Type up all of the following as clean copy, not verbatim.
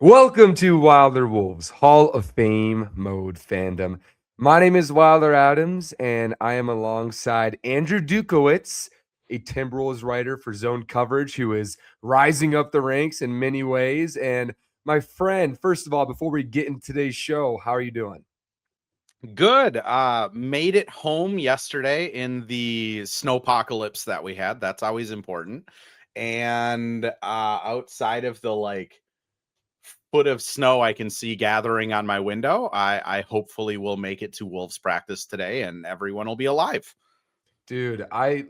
Welcome to Wilder Wolves Hall of Fame Mode fandom. My name is Wilder Adams, and I am alongside Andrew Dukowitz, a Timberwolves writer for Zone Coverage, who is rising up the ranks in many ways. And my friend, first of all, before we get into today's show, how are you doing? Good. Made it home yesterday in the snowpocalypse that we had. That's always important. And outside of the foot of snow I can see gathering on my window, I hopefully will make it to Wolves practice today and everyone will be alive. Dude, I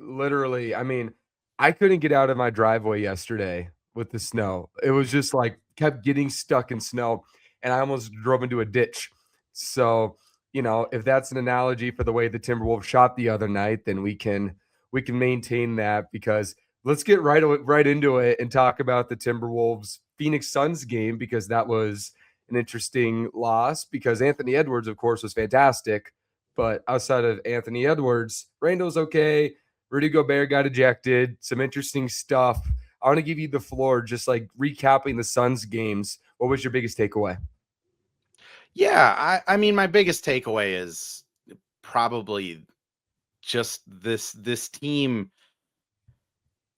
couldn't get out of my driveway yesterday with the snow. It was just like kept getting stuck in snow, and I almost drove into a ditch. So, if that's an analogy for the way the Timberwolves shot the other night, then we can maintain that because let's get right into it and talk about the Timberwolves Phoenix Suns game because that was an interesting loss because Anthony Edwards, of course, was fantastic. But outside of Anthony Edwards, Randall's okay. Rudy Gobert got ejected. Some interesting stuff. I want to give you the floor, just like recapping the Suns games. What was your biggest takeaway? Yeah, I mean my biggest takeaway is probably just this team.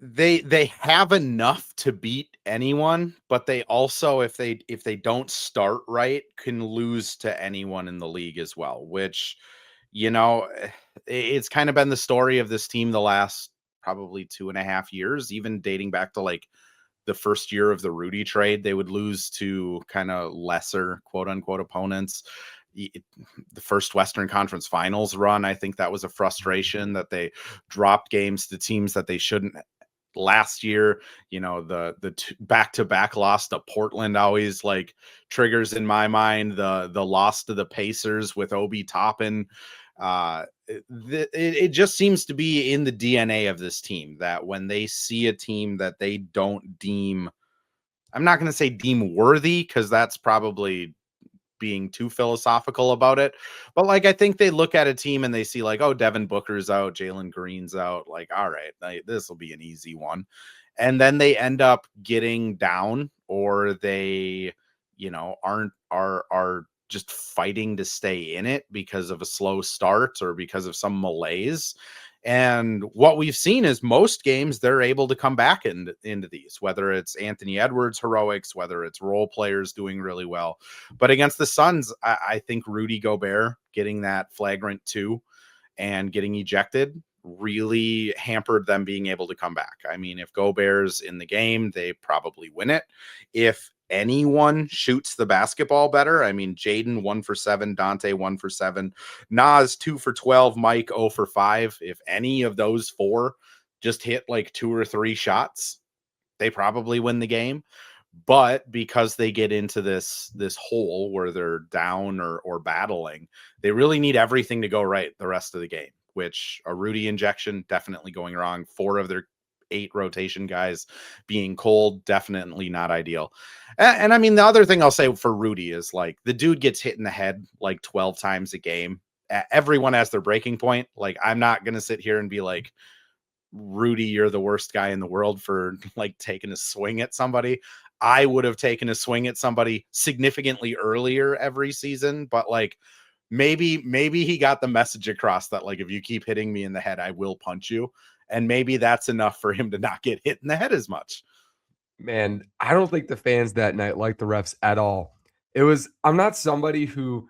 They have enough to beat anyone, but they also, if they don't start right, can lose to anyone in the league as well, which, it's kind of been the story of this team the last probably 2.5 years, even dating back to the first year of the Rudy trade. They would lose to kind of lesser quote unquote opponents. The first Western Conference Finals run, I think that was a frustration that they dropped games to teams that they shouldn't. Last year, the back-to-back loss to Portland always triggers in my mind. The loss to the Pacers with Obi Toppin. It just seems to be in the DNA of this team that when they see a team that they don't deem, I'm not going to say deem worthy, because that's probably being too philosophical about it. But I think they look at a team and they see oh, Devin Booker's out, Jalen Green's out. All right, this will be an easy one. And then they end up getting down, or they, are just fighting to stay in it because of a slow start or because of some malaise. And what we've seen is most games they're able to come back into these, whether it's Anthony Edwards heroics, whether it's role players doing really well. But against the Suns, I think Rudy Gobert getting that flagrant 2 and getting ejected really hampered them being able to come back. I mean, if Gobert's in the game, they probably win it. If anyone shoots the basketball better, I mean, Jaden 1 for 7, Dante 1 for 7, Nas 2 for 12, Mike 0 for 5. If any of those four just hit 2 or 3 shots, they probably win the game. But because they get into this hole where they're down or battling, they really need everything to go right the rest of the game, which a Rudy injection definitely going wrong. 4 of their 8 rotation guys being cold, definitely not ideal. And I mean, the other thing I'll say for Rudy is the dude gets hit in the head 12 times a game. Everyone has their breaking point. I'm not going to sit here and be Rudy, you're the worst guy in the world for taking a swing at somebody. I would have taken a swing at somebody significantly earlier every season, but maybe he got the message across that if you keep hitting me in the head, I will punch you. And maybe that's enough for him to not get hit in the head as much. Man, I don't think the fans that night liked the refs at all. I'm not somebody who,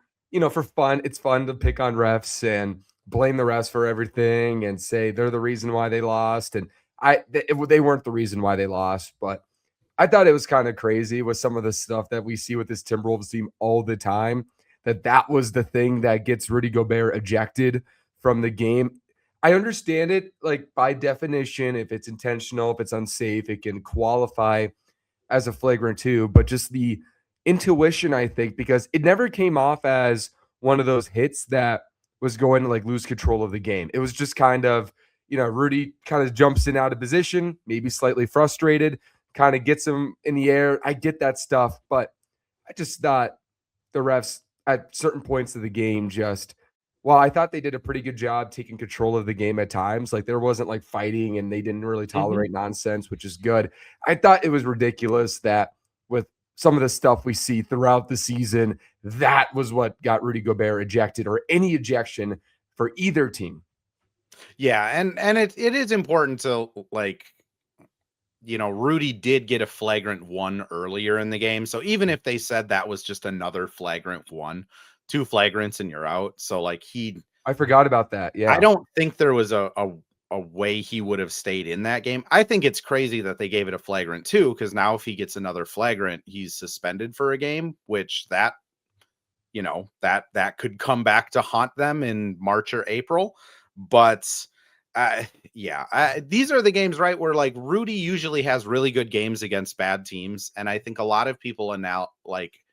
for fun, it's fun to pick on refs and blame the refs for everything and say they're the reason why they lost. And they weren't the reason why they lost, but I thought it was kind of crazy with some of the stuff that we see with this Timberwolves team all the time, that was the thing that gets Rudy Gobert ejected from the game. I understand it, by definition, if it's intentional, if it's unsafe, it can qualify as a flagrant 2, but just the intuition, I think, because it never came off as one of those hits that was going to lose control of the game. It was just kind of, Rudy kind of jumps in out of position, maybe slightly frustrated, kind of gets him in the air. I get that stuff, but I just thought the refs at certain points of the game I thought they did a pretty good job taking control of the game at times. There wasn't fighting and they didn't really Mm-hmm. tolerate nonsense, which is good. I thought it was ridiculous that with some of the stuff we see throughout the season, that was what got Rudy Gobert ejected, or any ejection for either team. Yeah, and it is important to, like, Rudy did get a flagrant one earlier in the game. So even if they said that was just another flagrant one, two flagrants and you're out. So like I forgot about that. I Yeah. don't think there was a way he would have stayed in that game. I think it's crazy that they gave it a flagrant too, because now if he gets another flagrant, he's suspended for a game, which that could come back to haunt them in March or April. But these are the games, right, where like Rudy usually has really good games against bad teams, and I think a lot of people are now like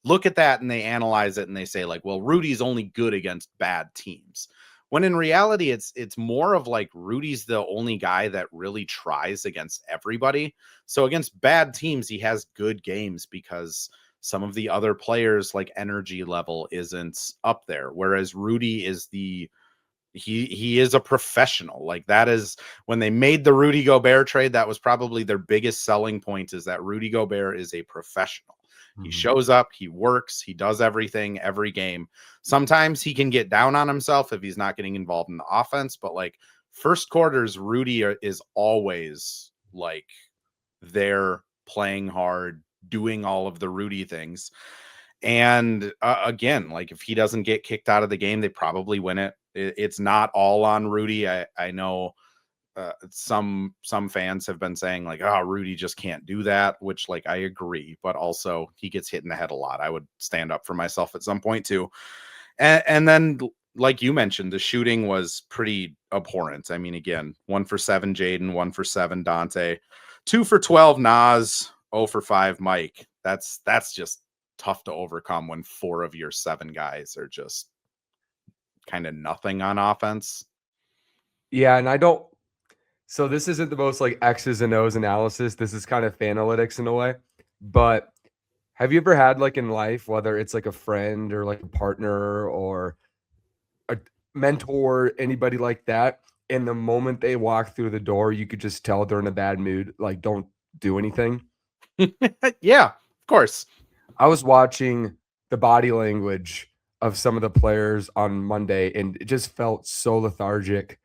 look at that and they analyze it and they say like, well, Rudy's only good against bad teams. When in reality, it's more of like Rudy's the only guy that really tries against everybody. So against bad teams, he has good games because some of the other players like energy level isn't up there. Whereas Rudy is he is a professional. Like that is when they made the Rudy Gobert trade, that was probably their biggest selling point, is that Rudy Gobert is a professional. He shows up, he works, he does everything every game. Sometimes he can get down on himself if he's not getting involved in the offense, but like first quarters, Rudy is always like there playing hard, doing all of the Rudy things. And again, like if he doesn't get kicked out of the game, they probably win it. It's not all on Rudy. I know some fans have been saying like, oh, Rudy just can't do that, which like I agree, but also he gets hit in the head a lot. I would stand up for myself at some point too. And then like you mentioned, the shooting was pretty abhorrent. I mean, again, 1 for 7 Jaden, 1 for 7 Dante, 2 for 12 Nas, 0 for 5 Mike. That's just tough to overcome when 4 of your 7 guys are just kind of nothing on offense. Yeah, and I don't so this isn't the most like X's and O's analysis. This is kind of fanalytics in a way. But have you ever had like in life, whether it's like a friend or like a partner or a mentor, anybody like that, and the moment they walk through the door, you could just tell they're in a bad mood, like don't do anything? Yeah, of course. I was watching the body language of some of the players on Monday, and it just felt so lethargic.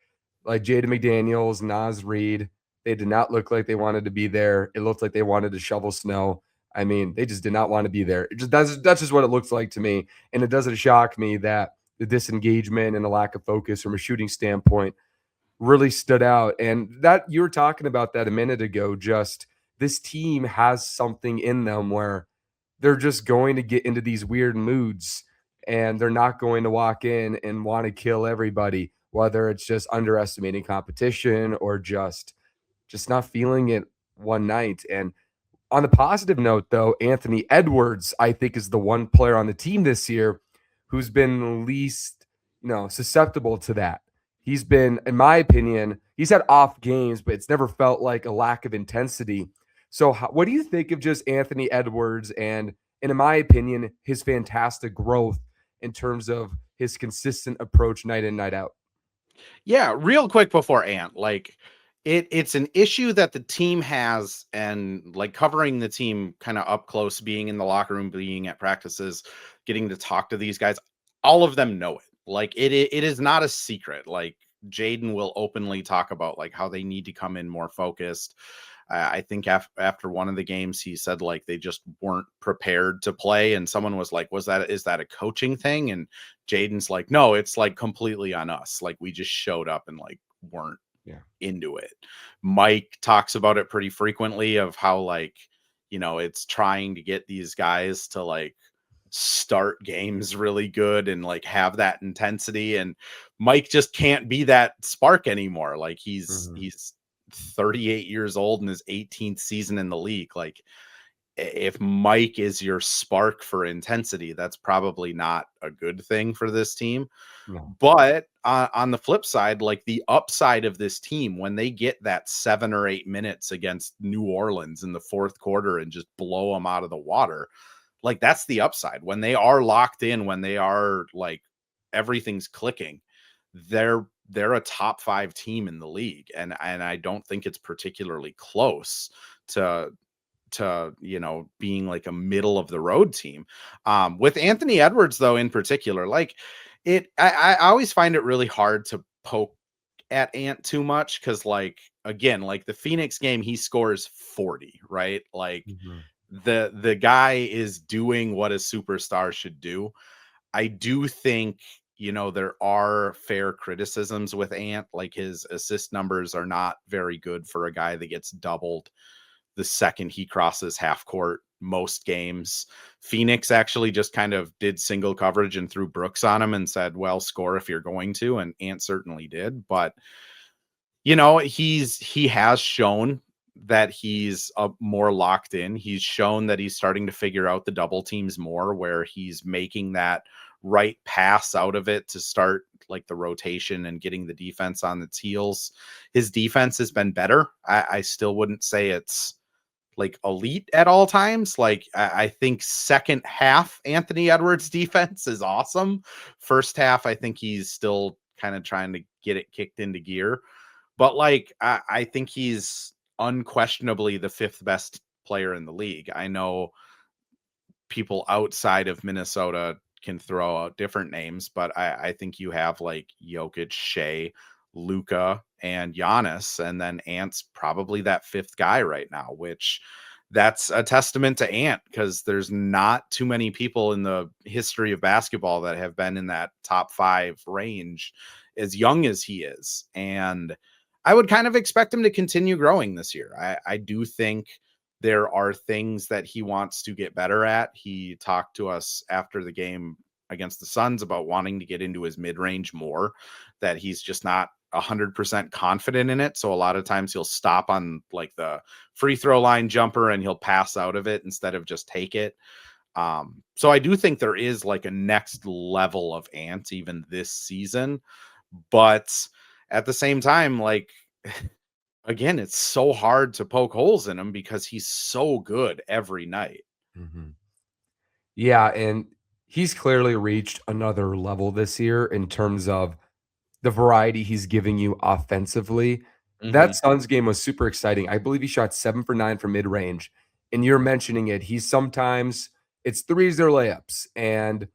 Like Jaden McDaniels, Naz Reid, they did not look like they wanted to be there. It looked like they wanted to shovel snow. I mean, they just did not want to be there. That's just what it looks like to me. And it doesn't shock me that the disengagement and the lack of focus from a shooting standpoint really stood out. And that you were talking about that a minute ago, just this team has something in them where they're just going to get into these weird moods and they're not going to walk in and want to kill everybody, whether it's just underestimating competition or just not feeling it one night. And on the positive note, though, Anthony Edwards, I think, is the one player on the team this year who's been least, susceptible to that. He's been, in my opinion, he's had off games, but it's never felt like a lack of intensity. So, what do you think of just Anthony Edwards and in my opinion, his fantastic growth in terms of his consistent approach night in, night out? Yeah, real quick before Ant, like it's an issue that the team has, and like covering the team kind of up close, being in the locker room, being at practices, getting to talk to these guys, all of them know it. Like it is not a secret. Like Jaden will openly talk about like how they need to come in more focused. I think after one of the games, he said like they just weren't prepared to play, and someone was like, is that a coaching thing?" And Jaden's like, "No, it's like completely on us. Like we just showed up and like weren't Yeah. into it." Mike talks about it pretty frequently of how like, it's trying to get these guys to like start games really good and like have that intensity, and Mike just can't be that spark anymore. Like Mhm. he's 38 years old in his 18th season in the league. Like if Mike is your spark for intensity, that's probably not a good thing for this team. No. But on the flip side, like the upside of this team, when they get that 7 or 8 minutes against New Orleans in the fourth quarter and just blow them out of the water, like that's the upside. When they are locked in, when they are like everything's clicking, they're a top 5 team in the league, and I don't think it's particularly close to to, being like a middle of the road team. With Anthony Edwards, though, in particular, like I always find it really hard to poke at Ant too much because, like, again, like the Phoenix game, he scores 40, right? Like Mhm. the guy is doing what a superstar should do. I do think, there are fair criticisms with Ant. Like his assist numbers are not very good for a guy that gets doubled the second he crosses half court most games. Phoenix actually just kind of did single coverage and threw Brooks on him and said, well, score if you're going to. And Ant certainly did. But, he has shown that he's more locked in. He's shown that he's starting to figure out the double teams more, where he's making that right pass out of it to start like the rotation and getting the defense on its heels. His defense has been better. I still wouldn't say it's like elite at all times. Like I think second half Anthony Edwards defense is awesome. First half, I think he's still kind of trying to get it kicked into gear. But like I think he's unquestionably the fifth best player in the league. I know people outside of Minnesota can throw out different names, but I think you have like Jokic, Shea, Luka, and Giannis, and then Ant's probably that fifth guy right now, which that's a testament to Ant because there's not too many people in the history of basketball that have been in that top 5 range as young as he is. And I would kind of expect him to continue growing this year. I do think there are things that he wants to get better at. He talked to us after the game against the Suns about wanting to get into his mid-range more, that he's just not 100% confident in it. So a lot of times he'll stop on like the free throw line jumper and he'll pass out of it instead of just take it. So I do think there is like a next level of Ant even this season, but at the same time, like, again, it's so hard to poke holes in him because he's so good every night. Mhm. Yeah, and he's clearly reached another level this year in terms of the variety he's giving you offensively. That Mhm. Suns game was super exciting. I believe he shot 7 for 9 from mid-range, and you're mentioning it. He's sometimes it's threes or layups, and,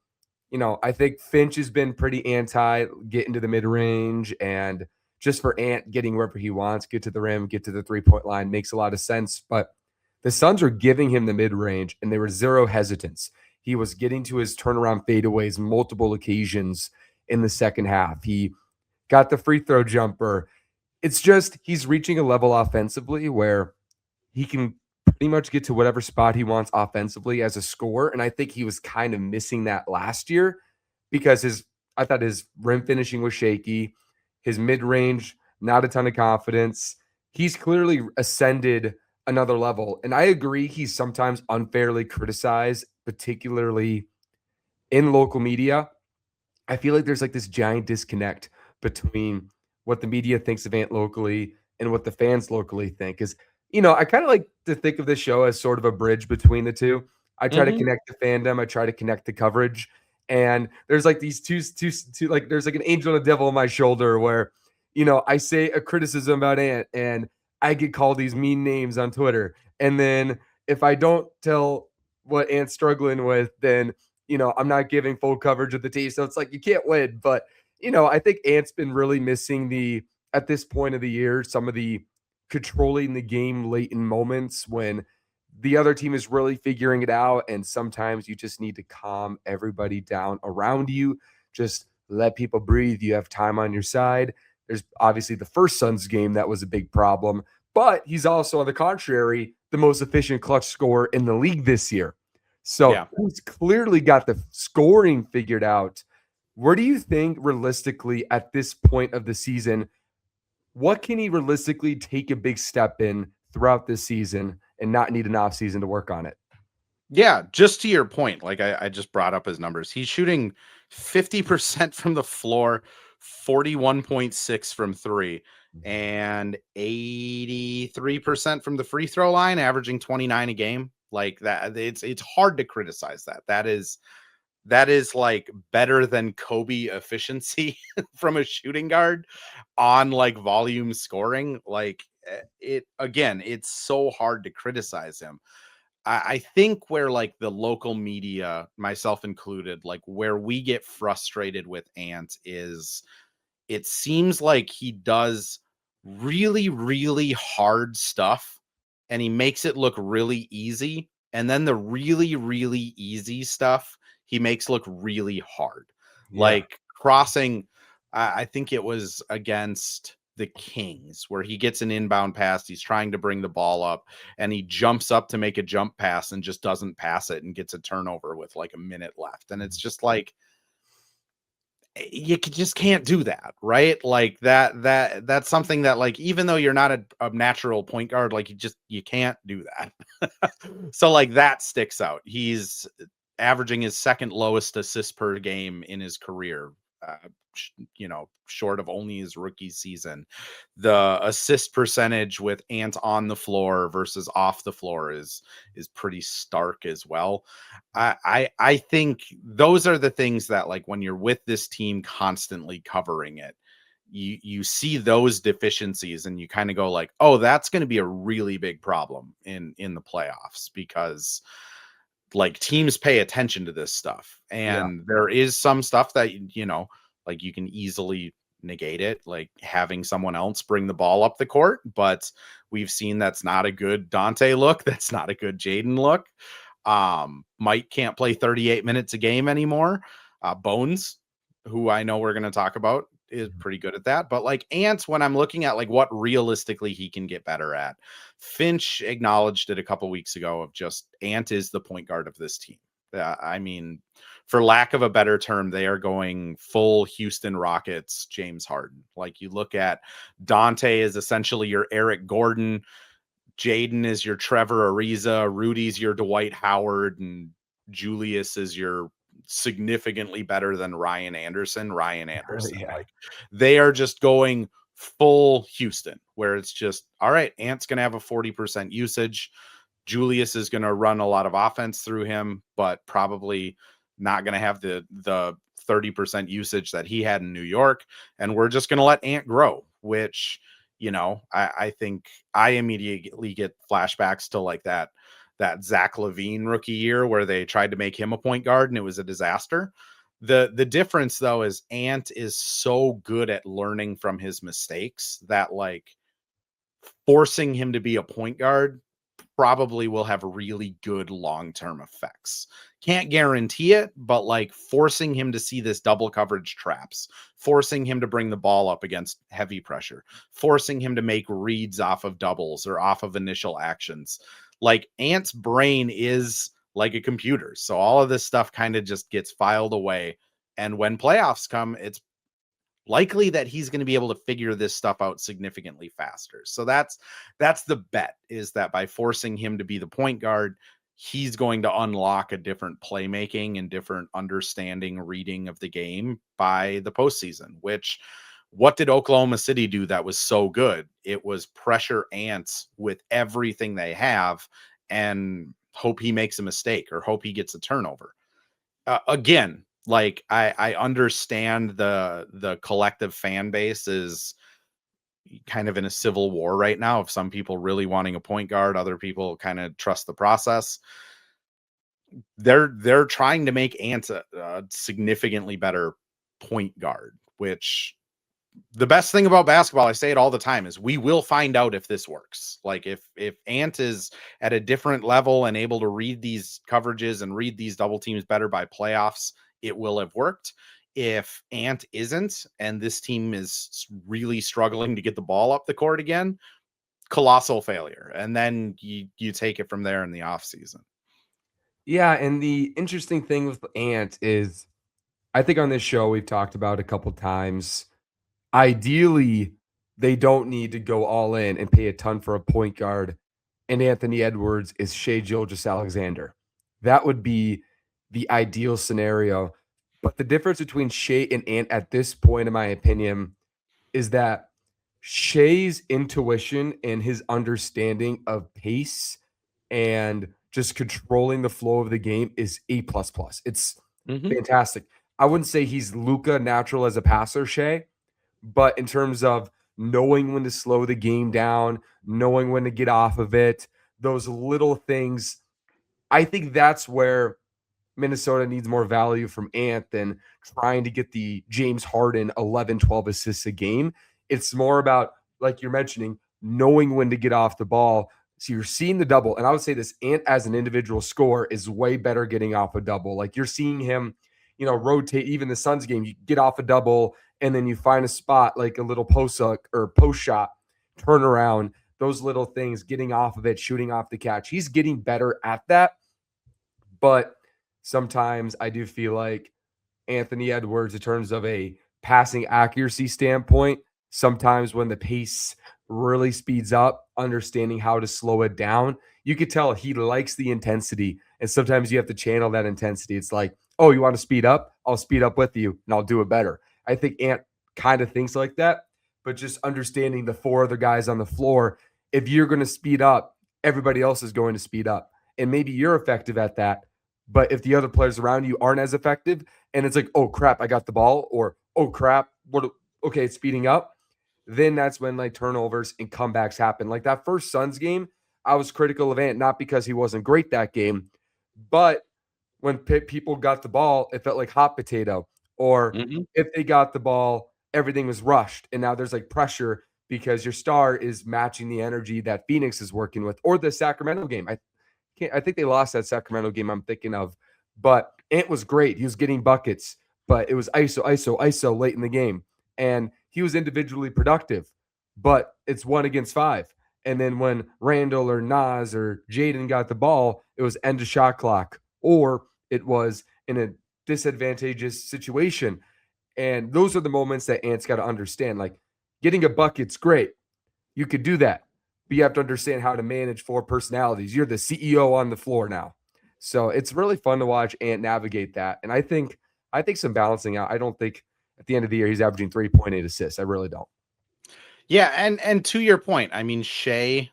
I think Finch has been pretty anti getting to the mid-range, and just for Ant getting wherever he wants, get to the rim, get to the three-point line makes a lot of sense, but the Suns are giving him the mid-range, and there was zero hesitance. He was getting to his turnaround fadeaways multiple occasions in the second half. He got the free throw jumper. It's just he's reaching a level offensively where he can pretty much get to whatever spot he wants offensively as a scorer. And I think he was kind of missing that last year because I thought his rim finishing was shaky, his mid range, not a ton of confidence. He's clearly ascended another level. And I agree he's sometimes unfairly criticized, particularly in local media. I feel like there's like this giant disconnect between what the media thinks of Ant locally and what the fans locally think. Because, I kind of like to think of this show as sort of a bridge between the two. I try to Mhm. connect the fandom, I try to connect the coverage. And there's like these two like there's like an angel and a devil on my shoulder where, I say a criticism about Ant and I get called these mean names on Twitter. And then if I don't tell what Ant's struggling with, then I'm not giving full coverage of the team. So it's like you can't win. But, I think Ant's been really missing at this point of the year, some of the controlling the game late in moments when the other team is really figuring it out. And sometimes you just need to calm everybody down around you. Just let people breathe. You have time on your side. There's obviously the first Suns game that was a big problem, but he's also, on the contrary, the most efficient clutch scorer in the league this year. So Yeah. he's clearly got the scoring figured out. Where do you think realistically at this point of the season, what can he realistically take a big step in throughout this season and not need an off season to work on it? Yeah, just to your point, like I just brought up his numbers. He's shooting 50% from the floor, 41.6 from 3, Mhm. and 83% from the free throw line, averaging 29 a game. Like that, it's hard to criticize that. That is like better than Kobe efficiency from a shooting guard on like volume scoring. Like it again, it's so hard to criticize him. I think where like the local media, myself included, like where we get frustrated with Ant is it seems like he does really, really hard stuff and he makes it look really easy. And then the really, really easy stuff he makes look really hard. Yeah. Like crossing, I think it was against the Kings where he gets an inbound pass. He's trying to bring the ball up and he jumps up to make a jump pass and just doesn't pass it and gets a turnover with like a minute left. And it's just like, you just can't do that, right? Like that's something that like even though you're not a natural point guard, like you can't do that. So like that sticks out. He's averaging his second lowest assists per game in his career, short of only his rookie season. The assist percentage with Ant on the floor versus off the floor is pretty stark as well. I think those are the things that like when you're with this team constantly covering it, you see those deficiencies and you kind of go like, oh, that's going to be a really big problem in the playoffs because like teams pay attention to this stuff Yeah. and there is some stuff that like you can easily negate it, like having someone else bring the ball up the court, but we've seen that's not a good Dante look, that's not a good Jaden look. Mike can't play 38 minutes a game anymore. Bones, who I know we're going to talk about, is pretty good at that. But like Ant, when I'm looking at like what realistically he can get better at, Finch acknowledged it a couple weeks ago of just Ant is the point guard of this team. I mean, for lack of a better term, they are going full Houston Rockets, James Harden. Like you look at Dante is essentially your Eric Gordon. Jaden is your Trevor Ariza, Rudy's your Dwight Howard, and Julius is your significantly better than Ryan Anderson. Yeah. Like they are just going full Houston, where it's just all right. Ant's gonna have a 40% usage. Julius is gonna run a lot of offense through him, but probably not gonna have the 30% usage that he had in New York. And we're just gonna let Ant grow, which I think I immediately get flashbacks to like that Zach LaVine rookie year where they tried to make him a point guard and it was a disaster. The difference though is Ant is so good at learning from his mistakes that like forcing him to be a point guard probably will have really good long-term effects. Can't guarantee it, but like forcing him to see this double coverage traps, forcing him to bring the ball up against heavy pressure, forcing him to make reads off of doubles or off of initial actions. Like Ant's brain is like a computer. So all of this stuff kind of just gets filed away. And when playoffs come, it's likely that he's going to be able to figure this stuff out significantly faster. So that's the bet, is that by forcing him to be the point guard, he's going to unlock a different playmaking and different understanding, reading of the game by the postseason. Which, what did Oklahoma City do that was so good? It was pressure Ants with everything they have and hope he makes a mistake or hope he gets a turnover. Again, like I understand the collective fan base is kind of in a civil war right now of some people really wanting a point guard, other people kind of trust the process. They're trying to make Ant a significantly better point guard, which the best thing about basketball, I say it all the time, is we will find out if this works. Like if Ant is at a different level and able to read these coverages and read these double teams better by playoffs, it will have worked. If Ant isn't, and this team is really struggling to get the ball up the court again, colossal failure. And then you take it from there in the offseason. Yeah, and the interesting thing with Ant is I think on this show we've talked about a couple times. Ideally, they don't need to go all in and pay a ton for a point guard, and Anthony Edwards is Shai Gilgeous-Alexander. That would be the ideal scenario. But the difference between Shai and Ant at this point, in my opinion, is that Shai's intuition and his understanding of pace and just controlling the flow of the game is A plus plus. It's Mm-hmm. fantastic. I wouldn't say he's Luka natural as a passer, Shai, but in terms of knowing when to slow the game down, knowing when to get off of it, those little things I think that's where Minnesota needs more value from Ant than trying to get the James Harden 11, 12 assists a game. It's more about, like you're mentioning, knowing when to get off the ball. So you're seeing the double. And I would say this Ant as an individual scorer is way better getting off a double. Like you're seeing him, rotate. Even the Suns game, you get off a double and then you find a spot like a little post or post shot, turn around, those little things, getting off of it, shooting off the catch. He's getting better at that. But sometimes I do feel like Anthony Edwards, in terms of a passing accuracy standpoint, sometimes when the pace really speeds up, understanding how to slow it down, you could tell he likes the intensity. And sometimes you have to channel that intensity. It's like, oh, you want to speed up? I'll speed up with you and I'll do it better. I think Ant kind of thinks like that, but just understanding the four other guys on the floor, if you're going to speed up, everybody else is going to speed up. And maybe you're effective at that. But if the other players around you aren't as effective, and it's like, oh crap, I got the ball, or oh crap, what? Okay, it's speeding up. Then that's when like turnovers and comebacks happen. Like that first Suns game, I was critical of Ant not because he wasn't great that game, but when people got the ball, it felt like hot potato. Or Mhm. if they got the ball, everything was rushed, and now there's like pressure because your star is matching the energy that Phoenix is working with, or the Sacramento game. I think they lost that Sacramento game I'm thinking of, but Ant was great. He was getting buckets, but it was ISO, ISO, ISO late in the game. And he was individually productive, but it's 1 against 5. And then when Randall or Nas or Jaden got the ball, it was end of shot clock, or it was in a disadvantageous situation. And those are the moments that Ant's got to understand. Like getting a bucket's great. You could do that, but you have to understand how to manage four personalities. You're the CEO on the floor now. So it's really fun to watch Ant navigate that. And I think some balancing out. I don't think at the end of the year he's averaging 3.8 assists. I really don't. Yeah, and to your point, I mean, Shea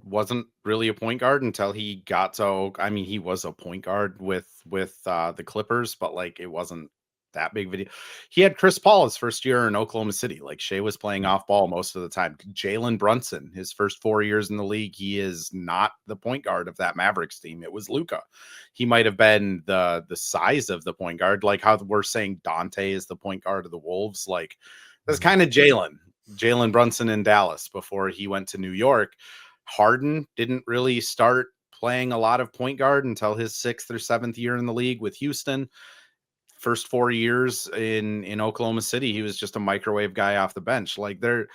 wasn't really a point guard until he got to. I mean, he was a point guard with the Clippers, but like it wasn't that big video. He had Chris Paul his first year in Oklahoma City. Like Shea was playing off ball most of the time. Jalen Brunson, his first 4 years in the league, he is not the point guard of that Mavericks team. It was Luka. He might have been the size of the point guard, like how we're saying Dante is the point guard of the Wolves. Like that's kind of Jalen Brunson in Dallas before he went to New York. Harden didn't really start playing a lot of point guard until his 6th or 7th year in the league with Houston. First 4 years in Oklahoma City, he was just a microwave guy off the bench. Like there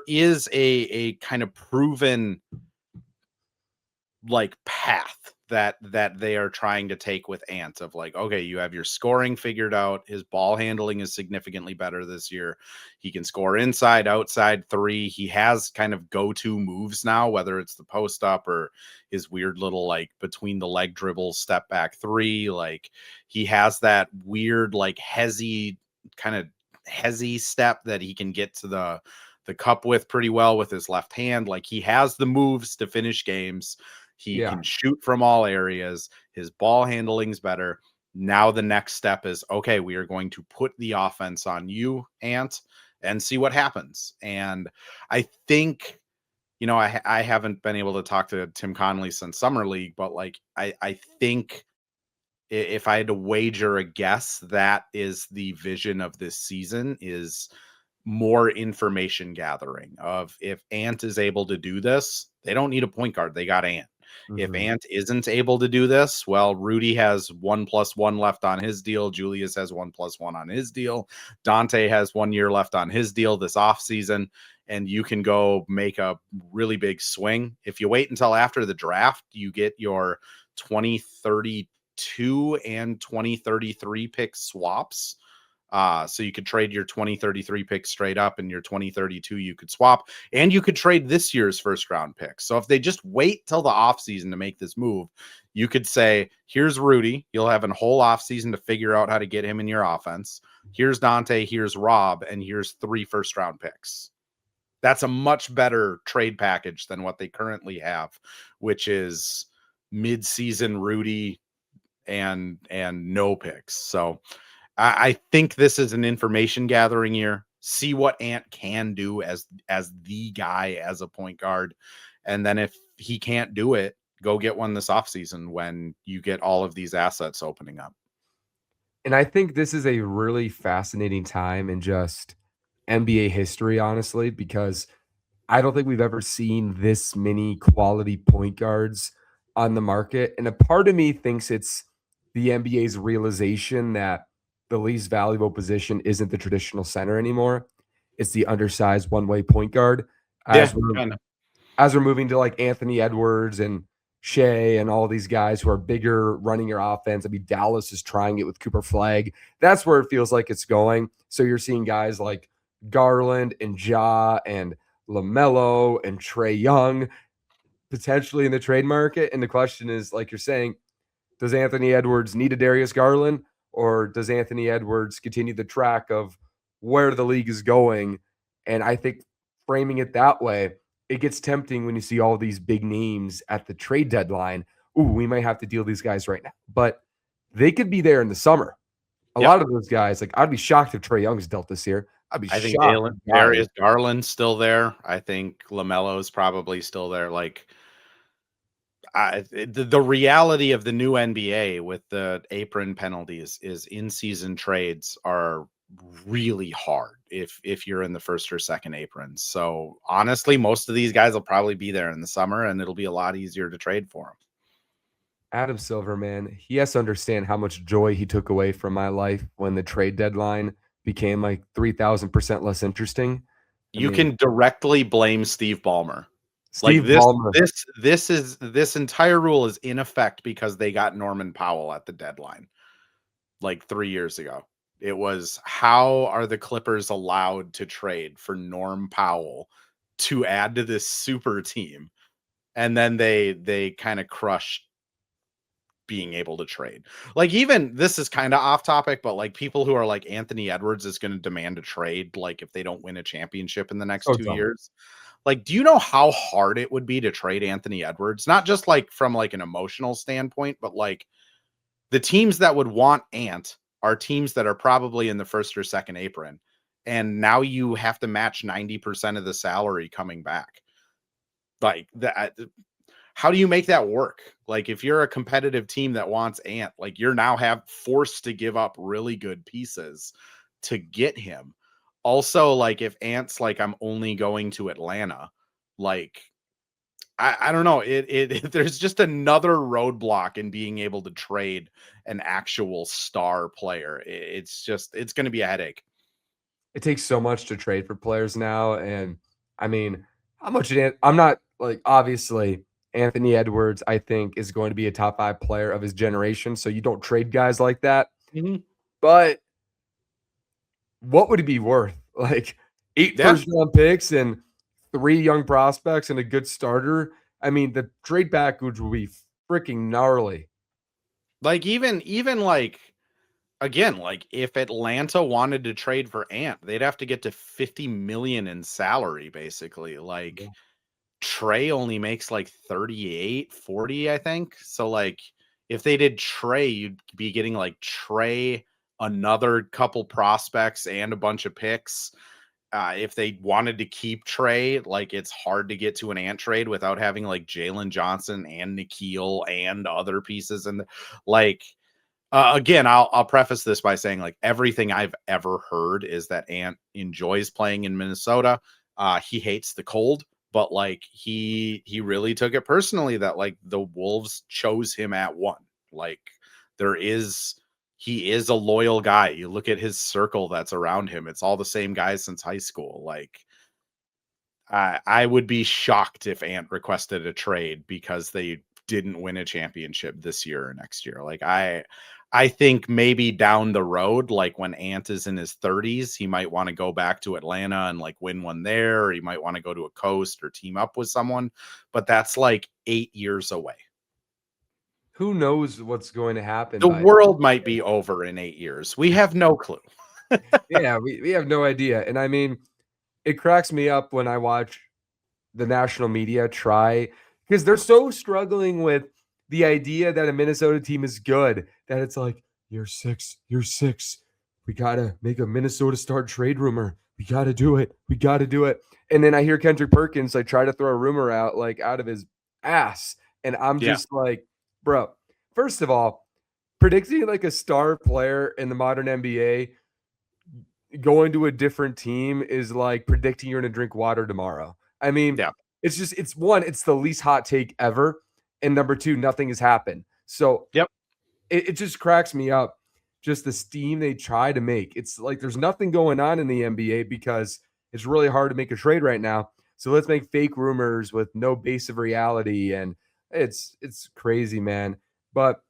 is a kind of proven like path that they are trying to take with Ant of like, okay, you have your scoring figured out. His ball handling is significantly better this year. He can score inside, outside, three. He has kind of go-to moves now, whether it's the post up or his weird little like between the leg dribble, step back three. Like he has that weird like hezzy step that he can get to the cup with pretty well with his left hand. Like he has the moves to finish games. He Yeah. can shoot from all areas. His ball handling's better. Now the next step is, okay, we are going to put the offense on you, Ant, and see what happens. And I think, I haven't been able to talk to Tim Connolly since Summer League, but like, I think if I had to wager a guess, that is the vision of this season is more information gathering of if Ant is able to do this, they don't need a point guard. They got Ant. If Mhm. Ant isn't able to do this, well, Rudy has 1+1 left on his deal. Julius has 1+1 on his deal. Dante has 1 year left on his deal this offseason, and you can go make a really big swing. If you wait until after the draft, you get your 2032 and 2033 pick swaps. So you could trade your 2033 pick straight up and your 2032 you could swap, and you could trade this year's first round pick. So if they just wait till the offseason to make this move, you could say, here's Rudy. You'll have a whole offseason to figure out how to get him in your offense. Here's Dante, here's Rob, and here's 3 first round picks. That's a much better trade package than what they currently have, which is mid-season Rudy and no picks. So I think this is an information gathering year. See what Ant can do as the guy as a point guard, and then if he can't do it, go get one this offseason when you get all of these assets opening up. And I think this is a really fascinating time in just NBA history, honestly, because I don't think we've ever seen this many quality point guards on the market. And a part of me thinks it's the NBA's realization that the least valuable position isn't the traditional center anymore. It's the undersized one-way point guard. Yeah, As we're kind of. as we're moving to like Anthony Edwards and Shea and all these guys who are bigger running your offense. I mean, Dallas is trying it with Cooper Flag. That's where it feels like it's going. So you're seeing guys like Garland and Ja and LaMelo and Trae Young potentially in the trade market. And the question is, like you're saying, does Anthony Edwards need a Darius Garland, or does Anthony Edwards continue the track of where the league is going? And I think framing it that way, it gets tempting when you see all these big names at the trade deadline. Ooh, we might have to deal these guys right now, but they could be there in the summer. A lot of those guys, like I'd be shocked if Trae Young's dealt this year. I'd be I think shocked. Darius Garland's still there. I think LaMelo's probably still there. Like, the reality of the new NBA with the apron penalties is in-season trades are really hard if you're in the first or second apron. So honestly, most of these guys will probably be there in the summer, and it'll be a lot easier to trade for them. Adam Silver, man, he has to understand how much joy he took away from my life when the trade deadline became like 3,000% less interesting. You can directly blame Steve Ballmer. Steve Ballmer. This entire rule is in effect because they got Norman Powell at the deadline like 3 years ago. It was, how are the Clippers allowed to trade for Norm Powell to add to this super team? And then they kind of crushed being able to trade. Like, even this is kind of off topic, but like people who are like Anthony Edwards is going to demand a trade, like if they don't win a championship in the next 2 years. Like, do you know how hard it would be to trade Anthony Edwards? Not just like from like an emotional standpoint, but like the teams that would want Ant are teams that are probably in the first or second apron. And now you have to match 90% of the salary coming back. Like that. How do you make that work? Like, if you're a competitive team that wants Ant, like you're now forced to give up really good pieces to get him. Also, like if Ant's like, I'm only going to Atlanta, like I don't know. There's just another roadblock in being able to trade an actual star player. It's going to be a headache. It takes so much to trade for players now. And I mean, how much I'm not like, obviously, Anthony Edwards, I think, is going to be a top 5 player of his generation. So you don't trade guys like that. Mm-hmm. But what would it be worth? Like 8 first-round picks and 3 young prospects and a good starter. I mean, the trade package will be freaking gnarly. Like even like, again, like if Atlanta wanted to trade for Ant, they'd have to get to 50 million in salary, basically. Like Trae only makes like 38, 40, I think. So like if they did Trae, you'd be getting like Trae, another couple prospects and a bunch of picks. If they wanted to keep Trae, like it's hard to get to an Ant trade without having like Jalen Johnson and Nikhil and other pieces. And like, again, I'll preface this by saying like everything I've ever heard is that Ant enjoys playing in Minnesota. He hates the cold, but like he really took it personally that like the Wolves chose him at 1. Like he is a loyal guy. You look at his circle that's around him. It's all the same guys since high school. Like I would be shocked if Ant requested a trade because they didn't win a championship this year or next year. Like I think maybe down the road, like when Ant is in his 30s, he might want to go back to Atlanta and like win one there, or he might want to go to a coast or team up with someone, but that's like 8 years away. Who knows what's going to happen? The world might be over in 8 years. We have no clue. Yeah, we have no idea. And I mean, it cracks me up when I watch the national media try, because they're so struggling with the idea that a Minnesota team is good that it's like, year 6. We got to make a Minnesota start trade rumor. We got to do it. And then I hear Kendrick Perkins like try to throw a rumor out like out of his ass And I'm Yeah. just like, bro, first of all, predicting like a star player in the modern NBA going to a different team is like predicting you're going to drink water tomorrow. I mean, Yeah. it's just, it's one, it's the least hot take ever. And number two, nothing has happened. So Yep. it just cracks me up. Just the steam they try to make. It's like there's nothing going on in the NBA because it's really hard to make a trade right now. So let's make fake rumors with no base of reality. And it's crazy, man. But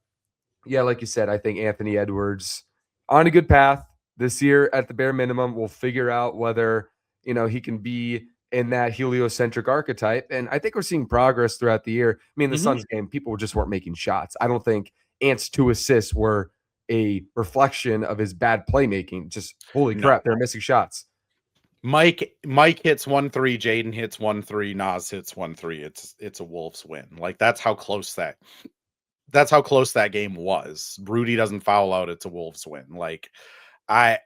yeah, like you said, I think Anthony Edwards on a good path this year at the bare minimum. We'll figure out whether, he can be in that heliocentric archetype. And I think we're seeing progress throughout the year. I mean, the Hmm. Suns game, people just weren't making shots. I don't think Ant's 2 assists were a reflection of his bad playmaking. Just holy No. crap, they're missing shots. Mike hits 1-3, Jaden hits 1-3, Nas hits 1-3. It's a Wolves win. Like that's how close that game was. Rudy doesn't foul out, it's a Wolves win. Like I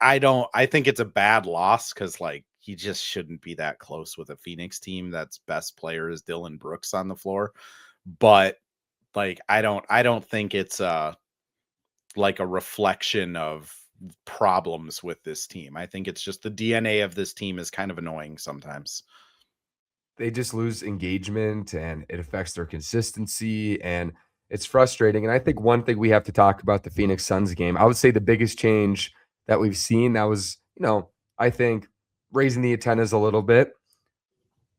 think it's a bad loss because like he just shouldn't be that close with a Phoenix team that's best player is Dylan Brooks on the floor. But like I don't think it's like a reflection of problems with this team. I think it's just the DNA of this team is kind of annoying sometimes. They just lose engagement and it affects their consistency and it's frustrating. And I think one thing we have to talk about the Phoenix Suns game, I would say the biggest change that we've seen that was, I think raising the antennas a little bit.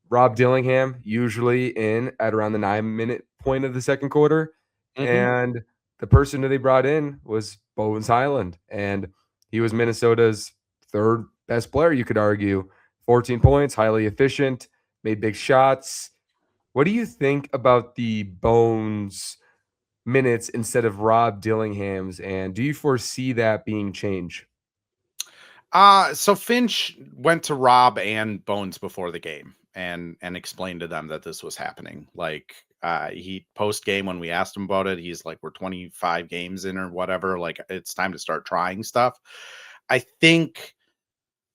Rob Dillingham usually in at around the 9-minute point of the second quarter. Mhm. And the person who they brought in was Bones Hyland. And he was Minnesota's third best player, you could argue. 14 points, highly efficient, made big shots. What do you think about the Bones minutes instead of Rob Dillingham's? And do you foresee that being changed? So Finch went to Rob and Bones before the game and explained to them that this was happening. Like he post game when we asked him about it, he's like, we're 25 games in or whatever. Like it's time to start trying stuff. I think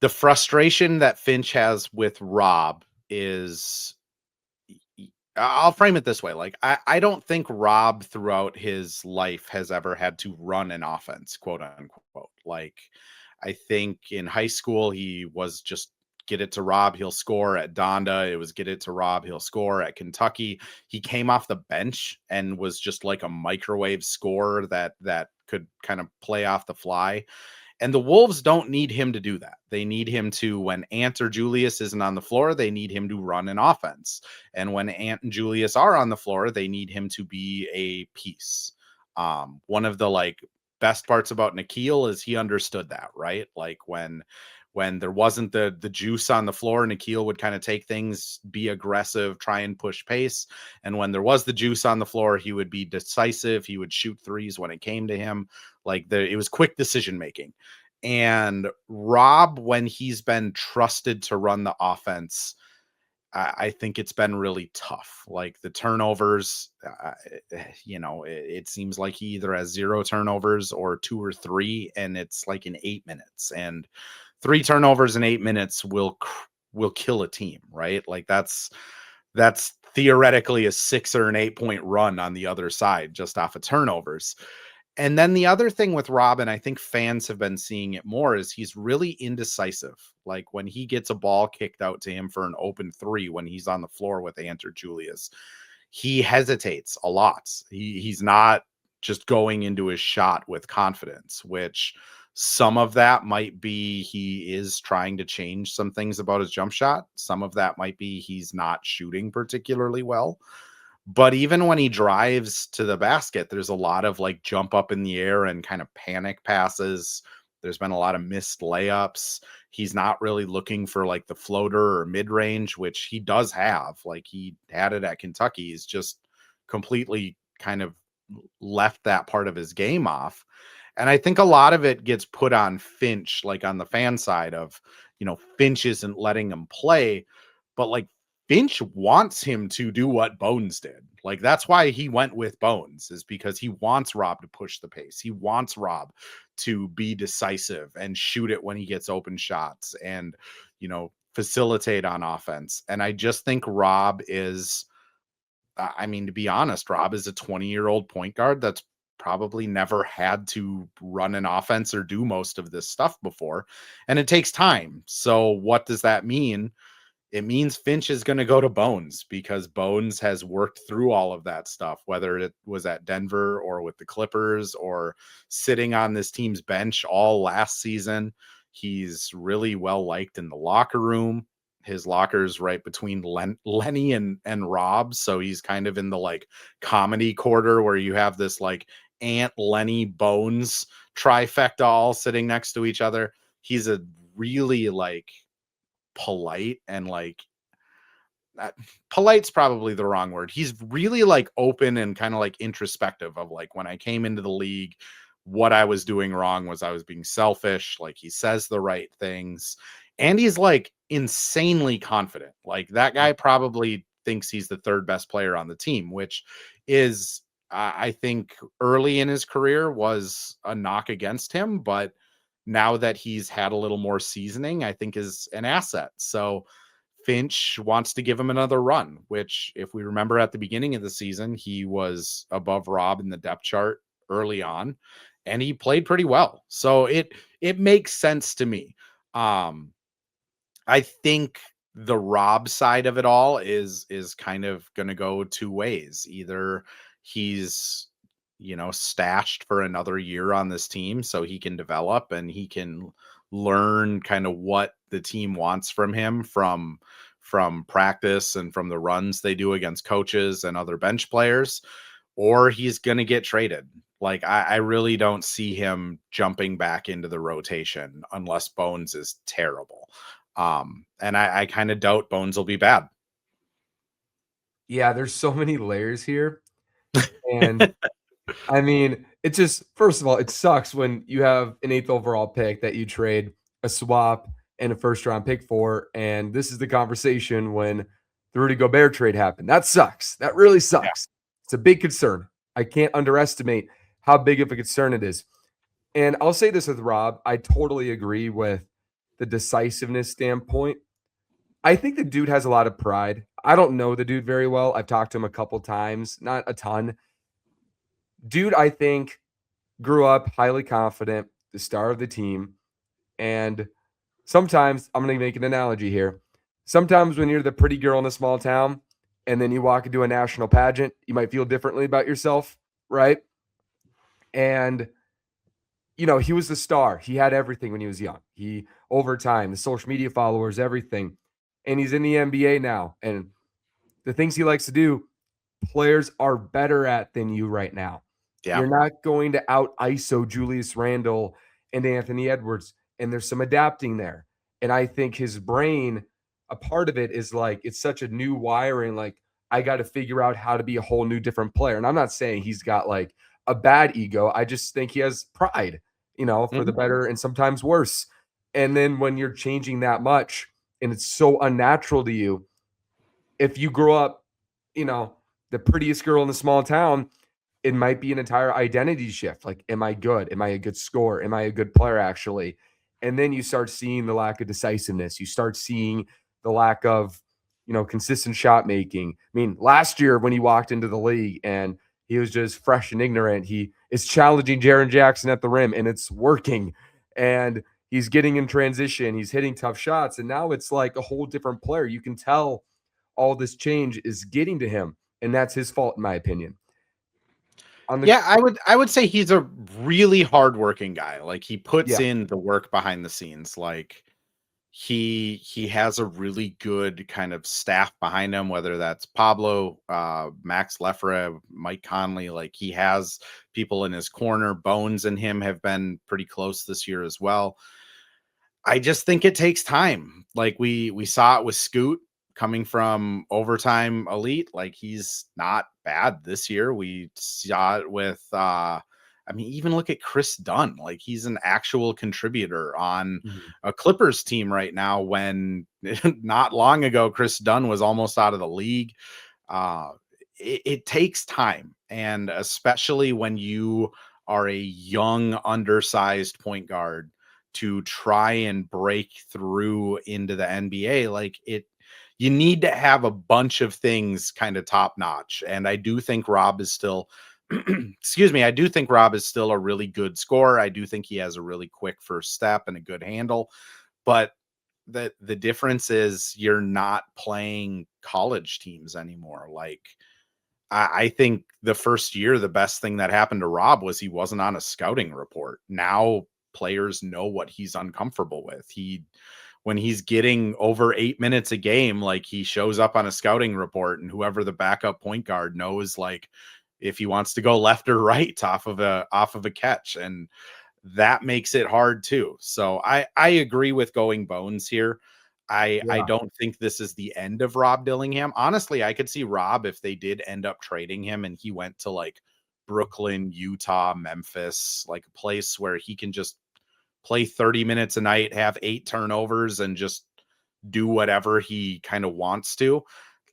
the frustration that Finch has with Rob is I'll frame it this way. Like, I don't think Rob throughout his life has ever had to run an offense, quote unquote. Like, I think in high school, he was just get it to Rob, he'll score. At Donda, it was get it to Rob, he'll score. At Kentucky, he came off the bench and was just like a microwave scorer that could kind of play off the fly. And the Wolves don't need him to do that. They need him to, when Ant or Julius isn't on the floor, they need him to run an offense. And when Ant and Julius are on the floor, they need him to be a piece. One of the like best parts about Nikhil is he understood that, right? Like when there wasn't the juice on the floor, Nikhil would kind of take things, be aggressive, try and push pace. And when there was the juice on the floor, he would be decisive. He would shoot threes when it came to him. Like it was quick decision making. And Rob, when he's been trusted to run the offense, I think it's been really tough. Like the turnovers, it seems like he either has 0 turnovers or 2 or 3, and it's like in 8 minutes. And 3 turnovers in 8 minutes will kill a team, right? Like that's theoretically a 6 or an 8 point run on the other side just off of turnovers. And then the other thing with Robin, I think fans have been seeing it more, is he's really indecisive. Like when he gets a ball kicked out to him for an open 3 when he's on the floor with Ant or Julius, he hesitates a lot. He's not just going into his shot with confidence, which some of that might be he is trying to change some things about his jump shot. Some of that might be he's not shooting particularly well. But even when he drives to the basket, there's a lot of like jump up in the air and kind of panic passes. There's been a lot of missed layups. He's not really looking for like the floater or mid range, which he does have. Like he had it at Kentucky. He's just completely kind of left that part of his game off. And I think a lot of it gets put on Finch, like on the fan side of, Finch isn't letting him play, but like Finch wants him to do what Bones did. Like that's why he went with Bones, is because he wants Rob to push the pace. He wants Rob to be decisive and shoot it when he gets open shots and, facilitate on offense. And I just think Rob is I mean, to be honest, Rob is a 20-year-old point guard that's probably never had to run an offense or do most of this stuff before. And it takes time. So what does that mean? It means Finch is going to go to Bones because Bones has worked through all of that stuff, whether it was at Denver or with the Clippers or sitting on this team's bench all last season. He's really well liked in the locker room. His locker's right between Lenny and Rob. So he's kind of in the like comedy quarter where you have this like Aunt Lenny Bones trifecta all sitting next to each other. He's a really like polite and like polite's probably the wrong word. He's really like open and kind of like introspective of like when I came into the league, what I was doing wrong was I was being selfish. Like he says the right things and he's like insanely confident. Like that guy probably thinks he's the third best player on the team, which is I think early in his career was a knock against him, but now that he's had a little more seasoning, I think is an asset. So Finch wants to give him another run, which if we remember at the beginning of the season, he was above Rob in the depth chart early on and he played pretty well. So it makes sense to me. I think the Rob side of it all is kind of going to go two ways. Either he's stashed for another year on this team so he can develop and he can learn kind of what the team wants from him from practice and from the runs they do against coaches and other bench players, or he's going to get traded. Like I really don't see him jumping back into the rotation unless Bones is terrible. And I kind of doubt Bones will be bad. Yeah, there's so many layers here. And I mean, it just first of all, it sucks when you have an 8th overall pick that you trade a swap and a first round pick for, and this is the conversation when the Rudy Gobert trade happened. That sucks. That really Yeah. sucks. It's a big concern. I can't underestimate how big of a concern it is. And I'll say this with Rob, I totally agree with the decisiveness standpoint. I think the dude has a lot of pride. I don't know the dude very well. I've talked to him a couple times, not a ton. Dude, I think grew up highly confident, the star of the team. And sometimes, I'm going to make an analogy here. Sometimes when you're the pretty girl in a small town and then you walk into a national pageant, you might feel differently about yourself, right? And, he was the star. He had everything when he was young. He, over time, the social media followers, everything. And he's in the NBA now. And the things he likes to do, players are better at than you right now. Yeah. You're not going to out ISO Julius Randle and Anthony Edwards, and there's some adapting there. And I think his brain, a part of it is like it's such a new wiring. Like I got to figure out how to be a whole new different player. And I'm not saying he's got like a bad ego. I just think he has pride, for the better and sometimes worse. And then when you're changing that much and it's so unnatural to you, if you grow up, the prettiest girl in the small town, it might be an entire identity shift. Like, am I good? Am I a good scorer? Am I a good player actually? And then you start seeing the lack of decisiveness. You start seeing the lack of, consistent shot making. I mean, last year when he walked into the league and he was just fresh and ignorant, he is challenging Jaren Jackson at the rim and it's working. And he's getting in transition. He's hitting tough shots. And now it's like a whole different player. You can tell all this change is getting to him. And that's his fault, in my opinion. I would say he's a really hardworking guy. Like he puts Yeah. in the work behind the scenes. Like he has a really good kind of staff behind him, whether that's Pablo, Max Lefra, Mike Conley. Like he has people in his corner. Bones and him have been pretty close this year as well. I just think it takes time. Like we saw it with Scoot coming from overtime elite. Like he's not bad this year. We saw it with even look at Chris Dunn. Like he's an actual contributor on a Clippers team right now when not long ago Chris Dunn was almost out of the league. It takes time, and especially when you are a young undersized point guard to try and break through into the NBA, like you need to have a bunch of things kind of top notch. And I do think Rob is still, excuse me, I do think Rob is still a really good scorer. I do think he has a really quick first step and a good handle. But the difference is you're not playing college teams anymore. Like, I think the first year, the best thing that happened to Rob was he wasn't on a scouting report. Now players know what he's uncomfortable with. When he's getting over 8 minutes a game, like he shows up on a scouting report, and whoever the backup point guard knows, like if he wants to go left or right off of a catch, and that makes it hard too. So I agree with going Bones here. I Yeah. don't think this is the end of Rob Dillingham. Honestly, I could see Rob, if they did end up trading him and he went to like Brooklyn, Utah, Memphis, like a place where he can just play 30 minutes a night, have 8 turnovers, and just do whatever he kind of wants to.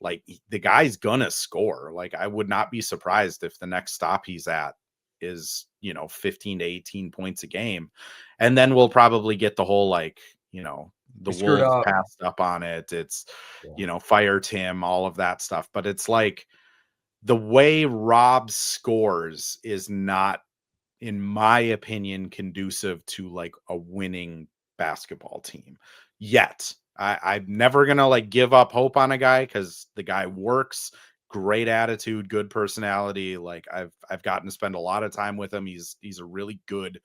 Like, the guy's gonna score. Like, I would not be surprised if the next stop he's at is, 15 to 18 points a game. And then we'll probably get the whole, like, the We screwed Wolves up. passed up on it. It's, Yeah. fired him, all of that stuff. But it's like the way Rob scores is not, in my opinion, conducive to like a winning basketball team yet. I'm never gonna like give up hope on a guy, because the guy works, great attitude, good personality. Like, I've gotten to spend a lot of time with him. He's a really good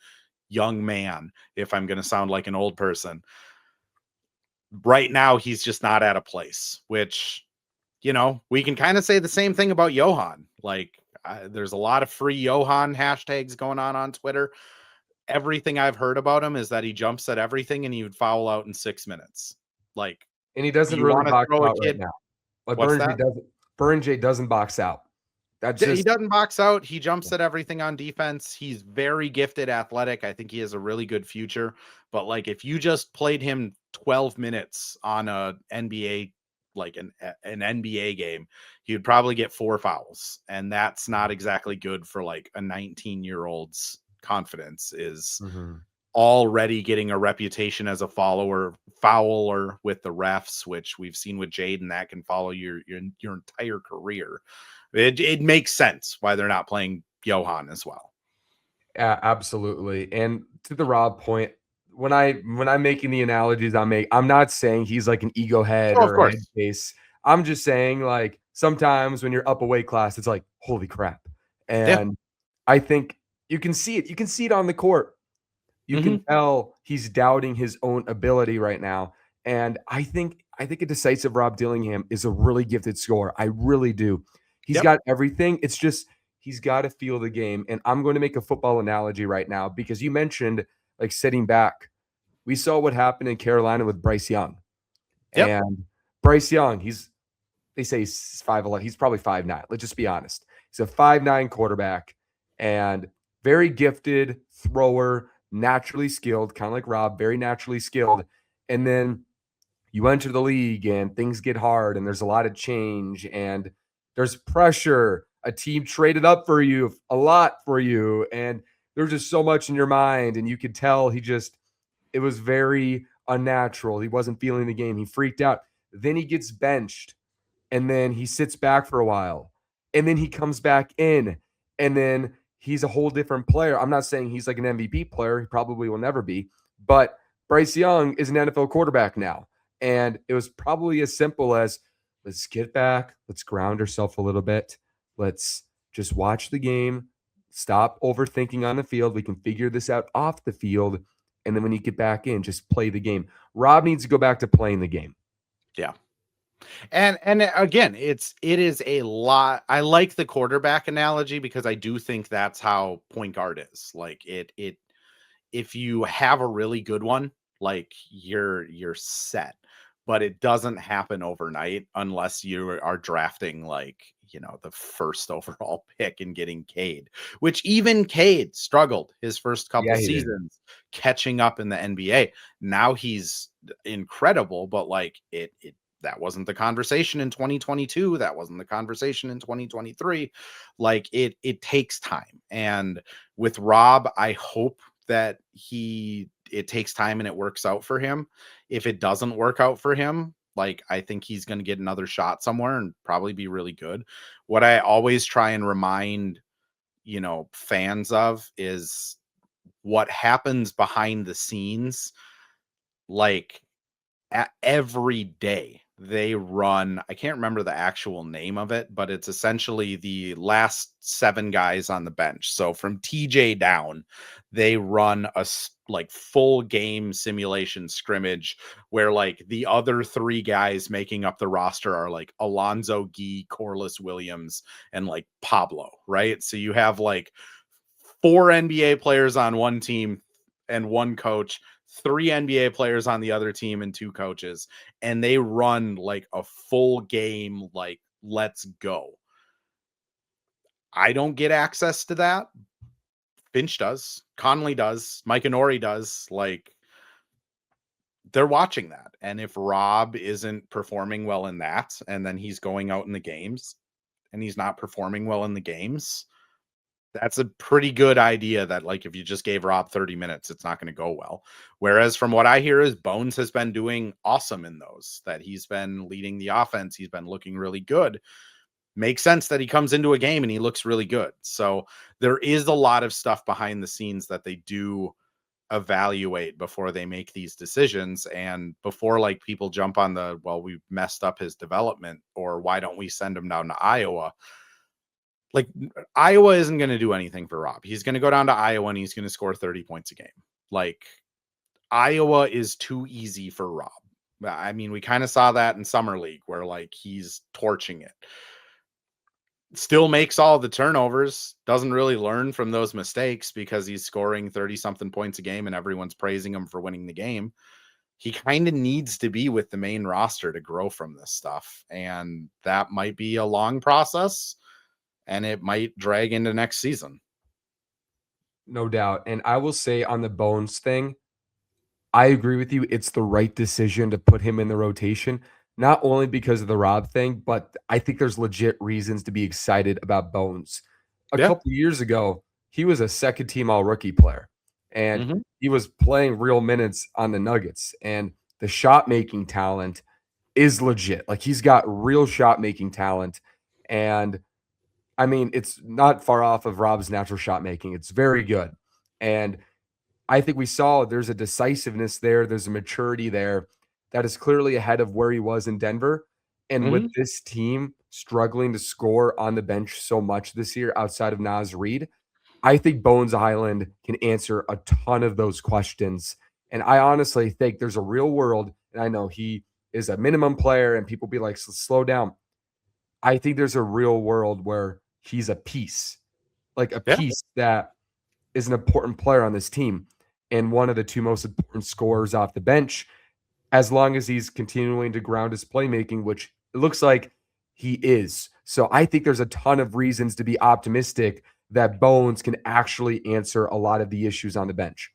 young man, if I'm gonna sound like an old person. Right now, he's just not at a place, which, we can kind of say the same thing about Johan. Like, there's a lot of free Johan hashtags going on Twitter. Everything I've heard about him is that he jumps at everything and he would foul out in 6 minutes. Like, And he do doesn't you really want to box throw a out right kid? now. Like What's that? Burn J doesn't box out. That's He just doesn't box out. He jumps at everything on defense. He's very gifted, athletic. I think he has a really good future. But like, if you just played him 12 minutes on a NBA, like an NBA game, he'd probably get 4 fouls. And that's not exactly good for like a 19-year-old's confidence, is Mhm. already getting a reputation as a fouler with the refs, which we've seen with Jade, and that can follow your entire career. It makes sense why they're not playing Johan as well. Absolutely. And to the Rob point, when I'm making the analogies I'm not saying he's like an ego head Oh, of or a head course. case. I'm just saying, like, sometimes when you're up a weight class, it's like, holy crap. Yeah. And I think you can see it. You can see it on the court. You can Hmm. tell he's doubting his own ability right now. And I think a decisive Rob Dillingham is a really gifted scorer. I really do. He's Yep. got everything. It's just he's got to feel the game. And I'm going to make a football analogy right now because you mentioned like sitting back. We saw what happened in Carolina with Bryce Young. Yep. And Bryce Young, they say he's 5'11. He's probably 5'9. Let's just be honest. He's a 5'9 quarterback and very gifted thrower, naturally skilled, kind of like Rob, very naturally skilled. And then you enter the league and things get hard and there's a lot of change and there's pressure. A team traded up for you, a lot for you. And there's just so much in your mind. And you could tell it was very unnatural. He wasn't feeling the game. He freaked out. Then he gets benched and then he sits back for a while, and then he comes back in, and then he's a whole different player. I'm not saying he's like an MVP player. He probably will never be, but Bryce Young is an NFL quarterback now. And it was probably as simple as let's get back, let's ground ourselves a little bit, let's just watch the game, stop overthinking on the field. We can figure this out off the field. And then when you get back in, just play the game. Rob needs to go back to playing the game. Yeah. And again, it is a lot. I like the quarterback analogy because I do think that's how point guard is. Like, it if you have a really good one, like, you're set. But it doesn't happen overnight unless you are drafting, like, the first overall pick and getting Cade, which even Cade struggled his first couple Yeah, he did. seasons catching up in the NBA. Now he's incredible, but like, it that wasn't the conversation in 2022. That wasn't the conversation in 2023. Like, it takes time. And with Rob, I hope that it takes time and it works out for him. If it doesn't work out for him, Like, I think he's going to get another shot somewhere and probably be really good. What I always try and remind, fans of is what happens behind the scenes. Like, every day they run, I can't remember the actual name of it, but it's essentially the last 7 guys on the bench. So from TJ down, they run like full game simulation scrimmage where like the other 3 guys making up the roster are like Alonzo Gee, Corliss Williams, and like Pablo, right? So you have like 4 NBA players on one team and 1 coach, 3 NBA players on the other team and 2 coaches, and they run like a full game, like, let's go. I don't get access to that. Finch does. Conley does. Mike Inori does. Like, they're watching that. And if Rob isn't performing well in that, and then he's going out in the games and he's not performing well in the games, that's a pretty good idea that, like, if you just gave Rob 30 minutes, it's not going to go well. Whereas from what I hear is Bones has been doing awesome in those, that he's been leading the offense. He's been looking really good. Makes sense that he comes into a game and he looks really good. So there is a lot of stuff behind the scenes that they do evaluate before they make these decisions. And before like people jump on the, well, we messed up his development, or why don't we send him down to Iowa? Like, Iowa isn't going to do anything for Rob. He's going to go down to Iowa and he's going to score 30 points a game. Like, Iowa is too easy for Rob. I mean, we kind of saw that in Summer League where like he's torching it. Still makes all the turnovers, doesn't really learn from those mistakes because he's scoring 30 something points a game and everyone's praising him for winning the game. He kind of needs to be with the main roster to grow from this stuff. And that might be a long process, and it might drag into next season. No doubt. And I will say on the Bones thing, I agree with you. It's the right decision to put him in the rotation, not only because of the Rob thing, but I think there's legit reasons to be excited about Bones. A Yeah. couple years ago, he was a second team all rookie player and Mm-hmm. he was playing real minutes on the Nuggets. And the shot making talent is legit. Like, he's got real shot making talent. And I mean, it's not far off of Rob's natural shot making. It's very good. And I think we saw there's a decisiveness there, there's a maturity there that is clearly ahead of where he was in Denver. And with Mm-hmm. this team struggling to score on the bench so much this year outside of Naz Reid, I think Bones Hyland can answer a ton of those questions. And I honestly think there's a real world, and I know he is a minimum player, and people be like, slow down. I think there's a real world where he's a piece, like a Yeah. piece that is an important player on this team and one of the 2 most important scorers off the bench, as long as he's continuing to ground his playmaking, which it looks like he is. So I think there's a ton of reasons to be optimistic that Bones can actually answer a lot of the issues on the bench.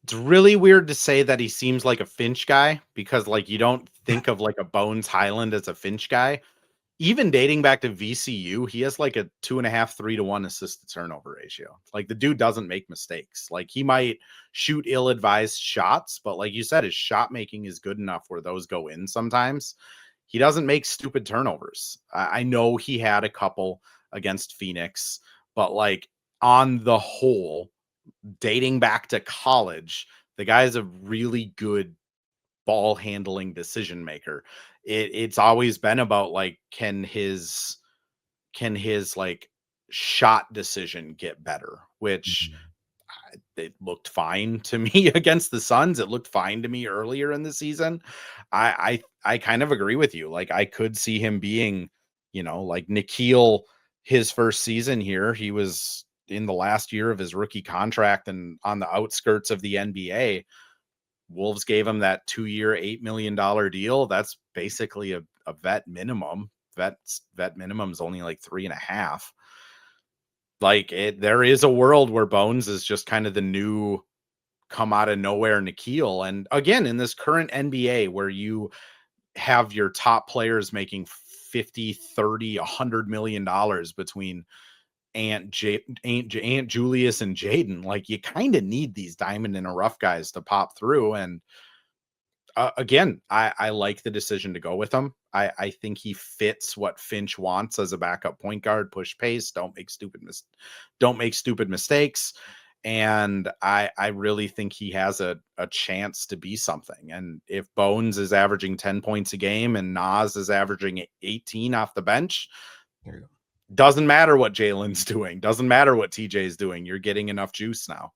It's really weird to say that he seems like a Finch guy, because like you don't think of like a Bones Hyland as a Finch guy. Even dating back to VCU, he has like a 2.5, 3-to-1 assist to turnover ratio. Like, the dude doesn't make mistakes. Like, he might shoot ill-advised shots, but like you said, his shot making is good enough where those go in sometimes. He doesn't make stupid turnovers. I know he had a couple against Phoenix, but like, on the whole, dating back to college, the guy's a really good ball handling decision maker. It's always been about like, can his like shot decision get better, which it looked fine to me against the Suns. It looked fine to me earlier in the season. I kind of agree with you. Like, I could see him being, like Nikhil, his first season here. He was in the last year of his rookie contract and on the outskirts of the NBA. Wolves gave him that 2-year, $8 million deal. That's basically a vet minimum. Vet minimum is only like 3.5. Like, there is a world where Bones is just kind of the new come out of nowhere Nikhil. And again, in this current NBA where you have your top players making 50, 30, $100 million between Aunt Julius and Jaden, like, you kind of need these diamond in a rough guys to pop through. And Again, I like the decision to go with him. I think he fits what Finch wants as a backup point guard. Push pace, don't make stupid mistakes. And I really think he has a chance to be something. And if Bones is averaging 10 points a game and Nas is averaging 18 off the bench, There you go. doesn't matter what Jalen's doing, doesn't matter what TJ is doing. You're getting enough juice now.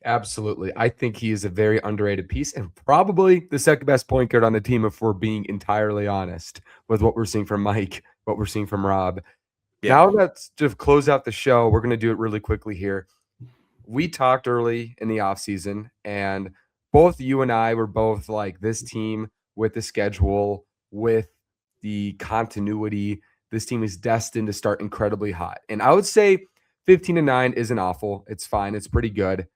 Absolutely. I think he is a very underrated piece and probably the second best point guard on the team if we're being entirely honest with what we're seeing from Mike, what we're seeing from Rob. Yeah. Now let's just close out the show. We're going to do it really quickly here. We talked early in the offseason, and both you and I were both like, this team with the schedule, with the continuity, this team is destined to start incredibly hot. And I would say 15-9 isn't awful. It's fine. It's pretty good.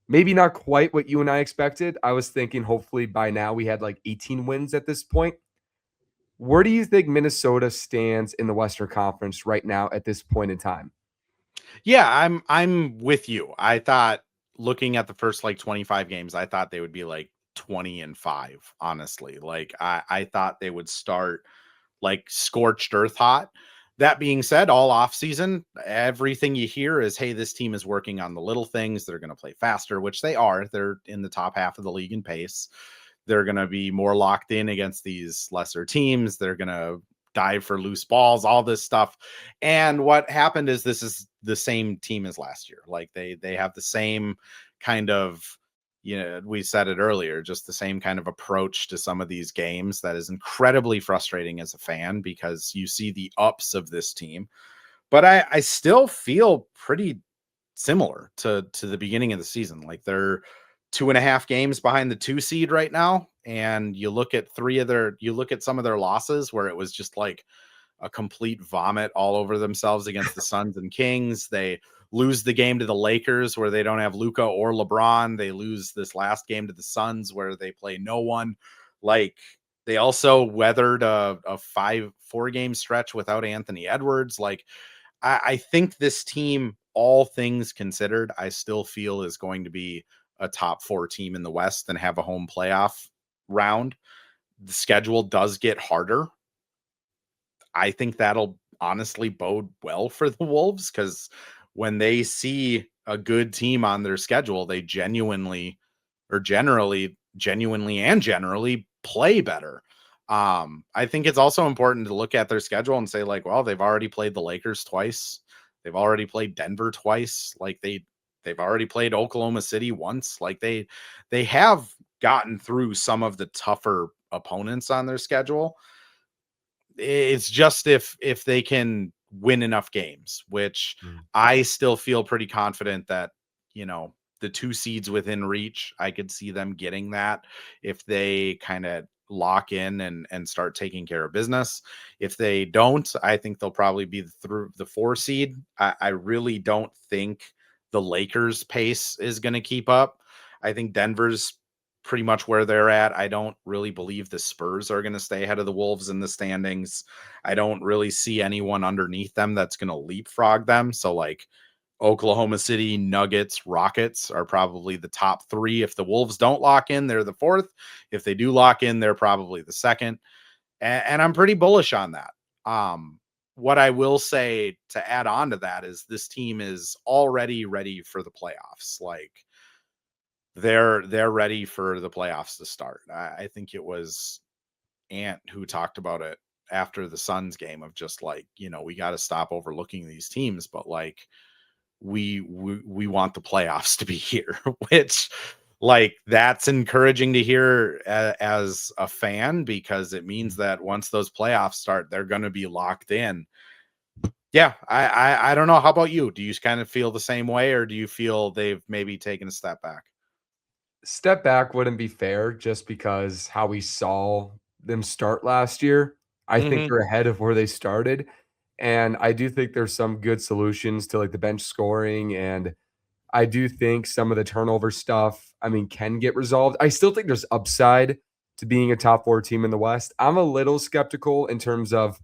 Maybe not quite what you and I expected. I was thinking hopefully by now we had like 18 wins at this point. Where do you think Minnesota stands in the Western Conference right now at this point in time? Yeah, I'm with you. I thought looking at the first like 25 games, I thought they would be like 20-5, honestly. Like I thought they would start like scorched earth hot. That being said, all offseason, everything you hear is, hey, this team is working on the little things. They're going to play faster, which they are. They're in the top half of the league in pace. They're going to be more locked in against these lesser teams. They're going to dive for loose balls, all this stuff. And what happened is this is the same team as last year. Like they have the same kind of, we said it earlier, just the same kind of approach to some of these games that is incredibly frustrating as a fan because you see the ups of this team. But I still feel pretty similar to the beginning of the season. Like they're 2.5 games behind the 2 seed right now. And you look at some of their losses where it was just like a complete vomit all over themselves against the Suns and Kings. They lose the game to the Lakers where they don't have Luka or LeBron. They lose this last game to the Suns where they play no one. Like they also weathered a 4-game stretch without Anthony Edwards. Like I think this team, all things considered, I still feel is going to be a top 4 team in the West and have a home playoff round. The schedule does get harder. I think that'll honestly bode well for the Wolves because when they see a good team on their schedule, they generally play better. I think it's also important to look at their schedule and say, like, well, they've already played the Lakers twice. They've already played Denver twice. Like they've already played Oklahoma City once. Like they have gotten through some of the tougher opponents on their schedule. It's just if they can win enough games, which I still feel pretty confident that, the 2 seeds within reach, I could see them getting that if they kind of lock in and start taking care of business. If they don't, I think they'll probably be through the 4 seed. I really don't think the Lakers pace is going to keep up. I think Denver's pretty much where they're at. I don't really believe the Spurs are going to stay ahead of the Wolves in the standings. I don't really see anyone underneath them that's going to leapfrog them. So like Oklahoma City, Nuggets, Rockets are probably the top 3. If the Wolves don't lock in, they're the 4th. If they do lock in, they're probably the 2nd. And I'm pretty bullish on that. What I will say to add on to that is this team is already ready for the playoffs. Like they're ready for the playoffs to start. I think it was Ant who talked about it after the Suns game of just like, we got to stop overlooking these teams, but like we want the playoffs to be here, which like that's encouraging to hear as a fan, because it means that once those playoffs start, they're going to be locked in. Yeah, I don't know. How about you? Do you kind of feel the same way, or do you feel they've maybe taken a step back? Step back wouldn't be fair just because how we saw them start last year. I think Mm-hmm. they're ahead of where they started. And I do think there's some good solutions to like the bench scoring. And I do think some of the turnover stuff, I mean, can get resolved. I still think there's upside to being a top 4 team in the West. I'm a little skeptical in terms of,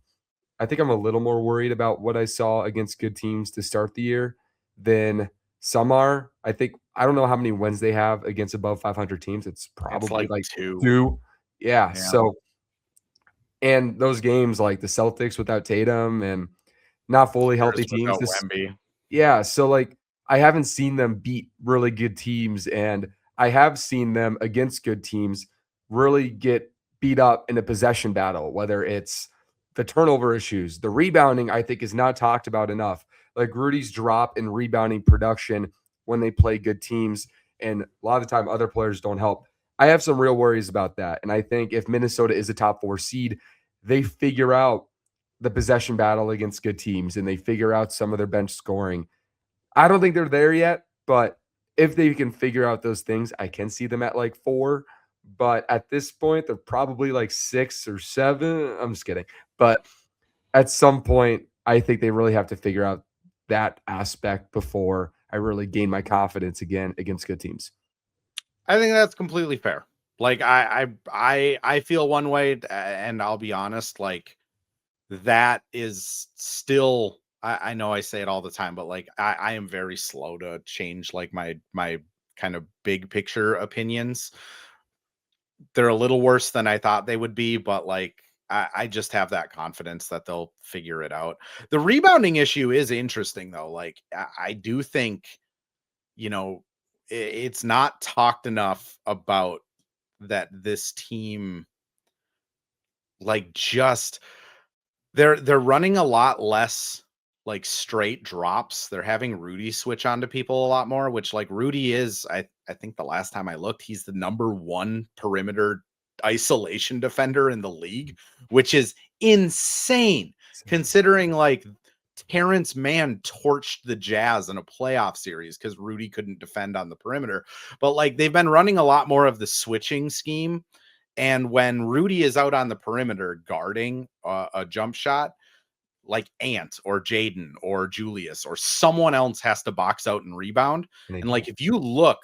I think I'm a little more worried about what I saw against good teams to start the year than Some are. I don't know how many wins they have against above 500 teams. It's It's probably like like 2. 2. Yeah, Yeah. so and those games like the Celtics without Tatum and not fully Spurs healthy teams, without this Wemby. yeah, so, like, I haven't seen them beat really good teams, and I have seen them against good teams really get beat up in a possession battle, whether it's the turnover issues. The rebounding, I think, is not talked about enough. Like, Rudy's drop in rebounding production when they play good teams, and a lot of the time, other players don't help. I have some real worries about that, and I think if Minnesota is a top 4 seed, they figure out the possession battle against good teams, and they figure out some of their bench scoring. I don't think they're there yet, but if they can figure out those things, I can see them at like 4. But at this point, they're probably like 6 or 7. I'm just kidding. But at some point, I think they really have to figure out that aspect before I really gain my confidence again against good teams. I think that's completely fair. Like I feel one way, and I'll be honest, like that is still, I know I say it all the time, but like I am very slow to change like my kind of big picture opinions. They're a little worse than I thought they would be, but like I just have that confidence that they'll figure it out. The rebounding issue is interesting though. Like I do think, you know, it's not talked enough about that this team, like, just they're running a lot less like straight drops. They're having Rudy switch onto people a lot more, which like Rudy is, I think the last time I looked, he's the number 1 perimeter isolation defender in the league, which is insane considering like Terrence Mann torched the Jazz in a playoff series because Rudy couldn't defend on the perimeter. But like they've been running a lot more of the switching scheme. And when Rudy is out on the perimeter guarding a jump shot, like Ant or Jaden or Julius or someone else has to box out and rebound. And they And like don't. if you look,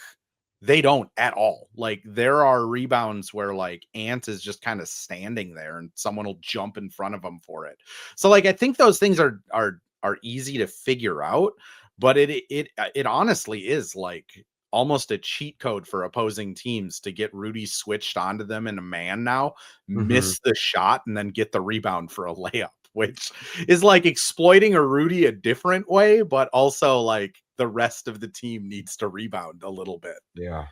they don't at all. Like there are rebounds where like Ant is just kind of standing there and someone will jump in front of him for it. So like I think those things are easy to figure out, but it honestly is like almost a cheat code for opposing teams to get Rudy switched onto them in a man now, Mhm. miss the shot, and then get the rebound for a layup, which is like exploiting a Rudy a different way, but also like the rest of the team needs to rebound a little bit. Yeah.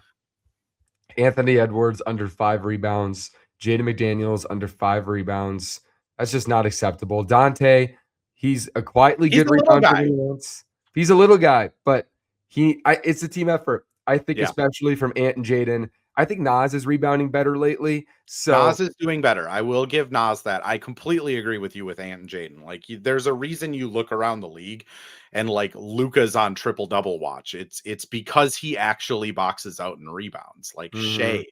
Anthony Edwards under 5 rebounds, Jaden McDaniels under 5 rebounds. That's just not acceptable. Dante, he's a quietly He's good a little rebounder when guy. he wants. He's a little guy, but it's a team effort. I think Yeah. especially from Ant and Jaden. I think Nas is rebounding better lately. Nas So is doing better. I will give Nas that. I completely agree with you with Ant and Jaden. Like, there's a reason you look around the league and like Luca's on triple double watch. It's because he actually boxes out and rebounds. Like mhm, Shea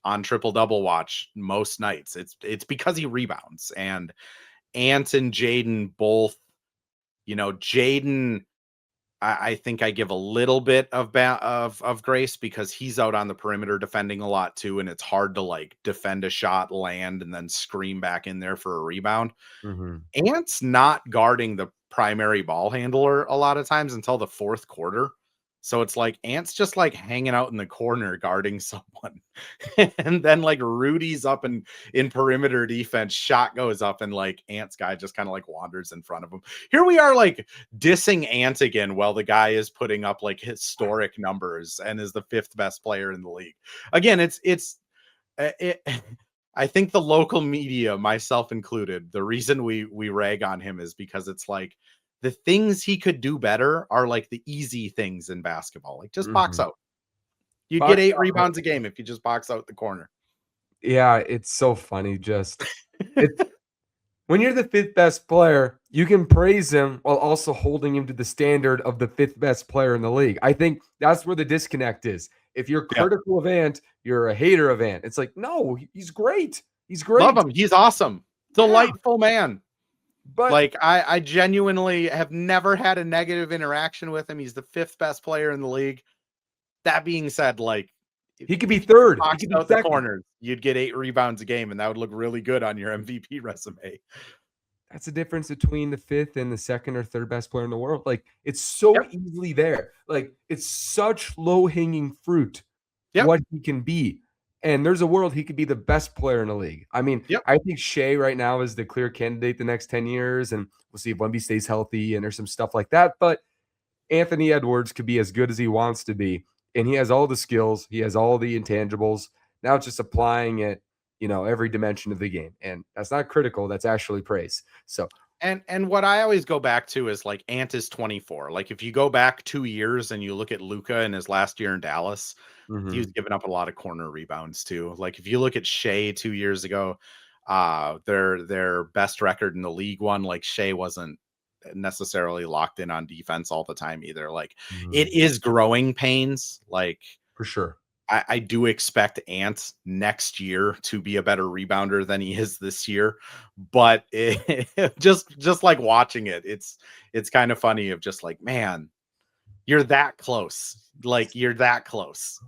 on triple double watch most nights. It's because he rebounds. And Ant and Jaden both, Jaden, I think I give a little bit of grace because he's out on the perimeter defending a lot too, and it's hard to like defend a shot, land, and then scream back in there for a rebound. mhm. Ant's not guarding the primary ball handler a lot of times until the fourth quarter. So it's like Ant's just like hanging out in the corner guarding someone. And then like Rudy's up in perimeter defense, shot goes up, and like Ant's guy just kind of like wanders in front of him. Here we are like dissing Ant again while the guy is putting up like historic numbers and is the 5th best player in the league. Again, it, I think the local media, myself included, the reason we rag on him is because it's like the things he could do better are like the easy things in basketball. Like just box Mhm. out. You'd get Box 8 out. rebounds a game if you just box out the corner. Yeah, it's so funny. Just it's when you're the 5th best player, you can praise him while also holding him to the standard of the 5th best player in the league. I think that's where the disconnect is. If you're Yeah. critical of Ant, you're a hater of Ant. It's like, no, he's great. He's Love great. him. He's awesome. Yeah, Delightful man. but Like I genuinely have never had a negative interaction with him. He's the 5th best player in the league. That being said, like he could be if you just 3rd. He boxed could be out the 2nd. corners, you'd get 8 rebounds a game, and that would look really good on your MVP resume. That's the difference between the 5th and the 2nd or 3rd best player in the world. Like, it's so Yep. easily there. Like, it's such low-hanging fruit Yep. what he can be, and there's a world he could be the best player in the league. I mean, Yep. I think Shea right now is the clear candidate the next 10 years, and we'll see if Wemby stays healthy and there's some stuff like that, but Anthony Edwards could be as good as he wants to be, and he has all the skills, he has all the intangibles. Now it's just applying it, every dimension of the game, and that's not critical, that's actually praise. So, And what I always go back to is like Ant is 24. Like if you go back 2 years and you look at Luca in his last year in Dallas, he was mhm, giving up a lot of corner rebounds too. Like if you look at Shea 2 years ago, their best record in the league one, like Shea wasn't necessarily locked in on defense all the time either. Like it mhm, is growing pains. Like for sure. I do expect Ant next year to be a better rebounder than he is this year, but just like watching it, it's kind of funny of just like, man, you're that close. Like you're that close.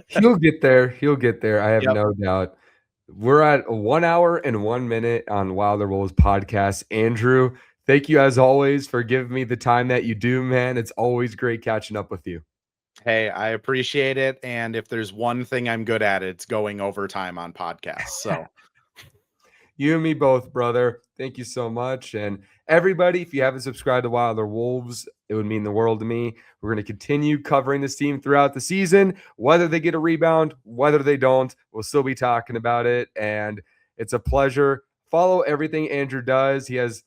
He'll get there, he'll get there, I have Yep. no doubt. We're at 1 hour and 1 minute on Wilder Wolves podcast. Andrew, thank you as always for giving me the time that you do, man. It's always great catching up with you. Hey, I appreciate it. And if there's one thing I'm good at, it's going over time on podcasts. So You and me both, brother. Thank you so much. And everybody, if you haven't subscribed to Wilder Wolves, it would mean the world to me. We're going to continue covering this team throughout the season. Whether they get a rebound, whether they don't, we'll still be talking about it. And it's a pleasure. Follow everything Andrew does. He has,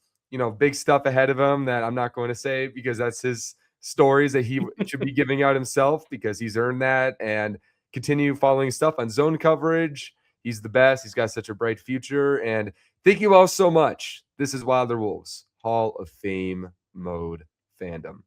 big stuff ahead of him that I'm not going to say because that's his stories that he should be giving out himself because he's earned that. And continue following stuff on zone coverage. He's the best. He's got such a bright future. And thank you all so much. This is Wilder Wolves, Hall of Fame mode fandom.